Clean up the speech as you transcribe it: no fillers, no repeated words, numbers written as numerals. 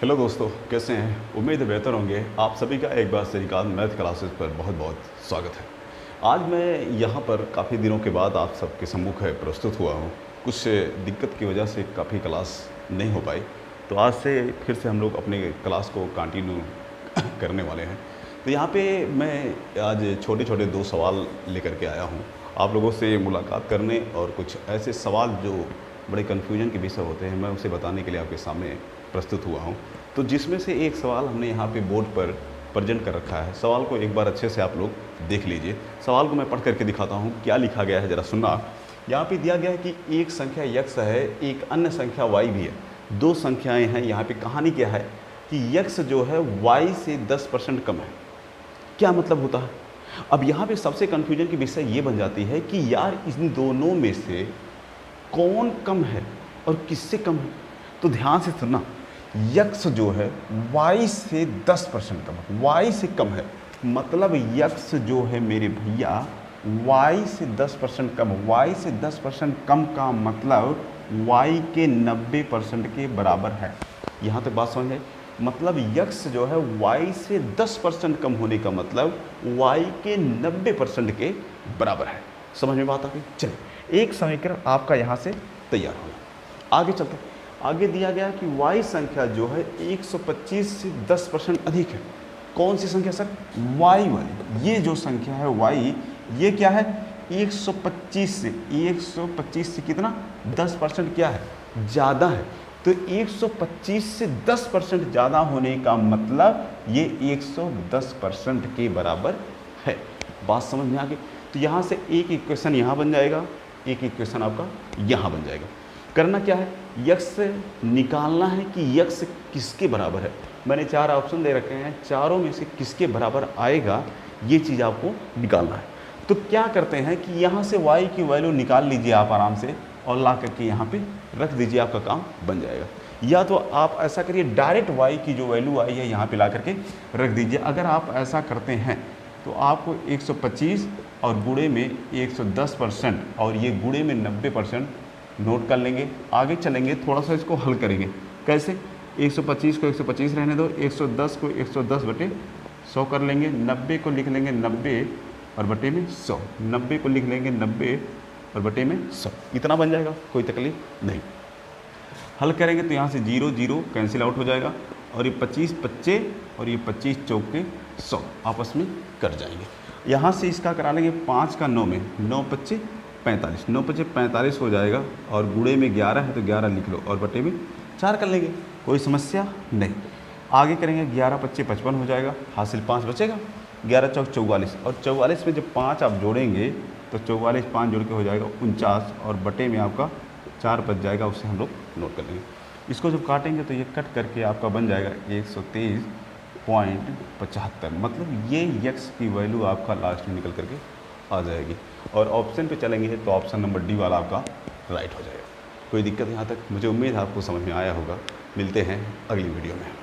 Hello दोस्तों, कैसे हैं? उम्मीद है बेहतर होंगे। आप सभी का एक बार श्रीकांत मैथ क्लासेस पर बहुत बहुत स्वागत है। आज मैं यहाँ पर काफ़ी दिनों के बाद आप सबके सम्मुख है प्रस्तुत हुआ हूँ। कुछ दिक्कत की वजह से काफ़ी क्लास नहीं हो पाई, तो आज से फिर से हम लोग अपने क्लास को कंटिन्यू करने वाले हैं। तो यहाँ पे मैं आज छोटे छोटे 2 सवाल लेकर के आया हूँ आप लोगों से मुलाकात करने, और कुछ ऐसे सवाल जो बड़े कन्फ्यूजन के विषय होते हैं मैं उसे बताने के लिए आपके सामने प्रस्तुत हुआ हूँ। तो जिसमें से एक सवाल हमने यहाँ पे बोर्ड पर प्रेजेंट कर रखा है। सवाल को एक बार अच्छे से आप लोग देख लीजिए। सवाल को मैं पढ़ करके दिखाता हूँ क्या लिखा गया है, ज़रा सुनना। यहाँ पे दिया गया है कि एक संख्या x है, एक अन्य संख्या y भी है। 2 संख्याएं हैं। यहाँ पे कहानी क्या है कि x जो है y से 10% कम है। क्या मतलब होता है? अब यहाँ पे सबसे कन्फ्यूजन की विषय ये बन जाती है कि यार इन दोनों में से कौन कम है और किससे कम है। तो ध्यान से सुनना, x जो है y से 10% कम है, y से कम है। मतलब x जो है मेरे भैया y से 10% कम, y से 10% कम का मतलब y के 90% के बराबर है। यहाँ तक बात समझ आई? मतलब x जो है y से 10% कम होने का मतलब y के 90% के बराबर है। समझ में बात आ गई? चलिए, एक समीकरण आपका यहाँ से तैयार हो गया। आगे चलते हैं। आगे दिया गया कि y संख्या जो है 125 से 10% अधिक है। कौन सी संख्या सर? y वाली। ये जो संख्या है y, ये क्या है? 125 से कितना? 10% क्या है? ज़्यादा है। तो 125 से 10% ज़्यादा होने का मतलब ये 110% के बराबर है। बात समझ में आ गई? तो यहाँ से एक इक्वेशन यहाँ बन जाएगा, एक इक्वेशन आपका यहाँ बन जाएगा। करना क्या है? x निकालना है कि x किसके बराबर है। मैंने 4 ऑप्शन दे रखे हैं, चारों में से किसके बराबर आएगा ये चीज़ आपको निकालना है। तो क्या करते हैं कि यहाँ से y की वैल्यू निकाल लीजिए आप आराम से, और ला करके यहाँ पे रख दीजिए, आपका काम बन जाएगा। या तो आप ऐसा करिए, डायरेक्ट y की जो वैल्यू आई है यहाँ पे ला करके रख दीजिए। अगर आप ऐसा करते हैं तो आपको 125 और गुणे में 110% और ये गुणे में 90% नोट कर लेंगे। आगे चलेंगे, थोड़ा सा इसको हल करेंगे। कैसे? 125 को 125 रहने दो, 110 को 110/100 कर लेंगे, 90 को लिख लेंगे 90 और बटे में 100, 90 को लिख लेंगे 90 और बटे में 100। इतना बन जाएगा, कोई तकलीफ नहीं। हल करेंगे तो यहाँ से 0 0 कैंसिल आउट हो जाएगा, और ये 25 25 और ये 25 चौके 100 आपस में कट जाएंगे। यहाँ से इसका करा लेंगे 5 का 9 में, 9 25 45, 9 25 45 हो जाएगा, और गुणे में 11 है तो 11 लिख लो, और बटे में 4 कर लेंगे, कोई समस्या नहीं। आगे करेंगे 11 25 55 हो जाएगा, हासिल 5 बचेगा, 11 चौक 44, और 44 में जब 5 आप जोड़ेंगे तो 44 5 जोड़ के हो जाएगा 49, और बटे में आपका 4 बच जाएगा, उससे हम लोग नोट कर लेंगे। इसको जब काटेंगे तो ये कट करके आपका बन जाएगा 123.75। मतलब ये x की वैल्यू आपका लास्ट में निकल करके आ जाएगी। और ऑप्शन पे चलेंगे तो ऑप्शन नंबर डी वाला आपका राइट हो जाएगा। कोई दिक्कत यहाँ तक? मुझे उम्मीद है आपको समझ में आया होगा। मिलते हैं अगली वीडियो में।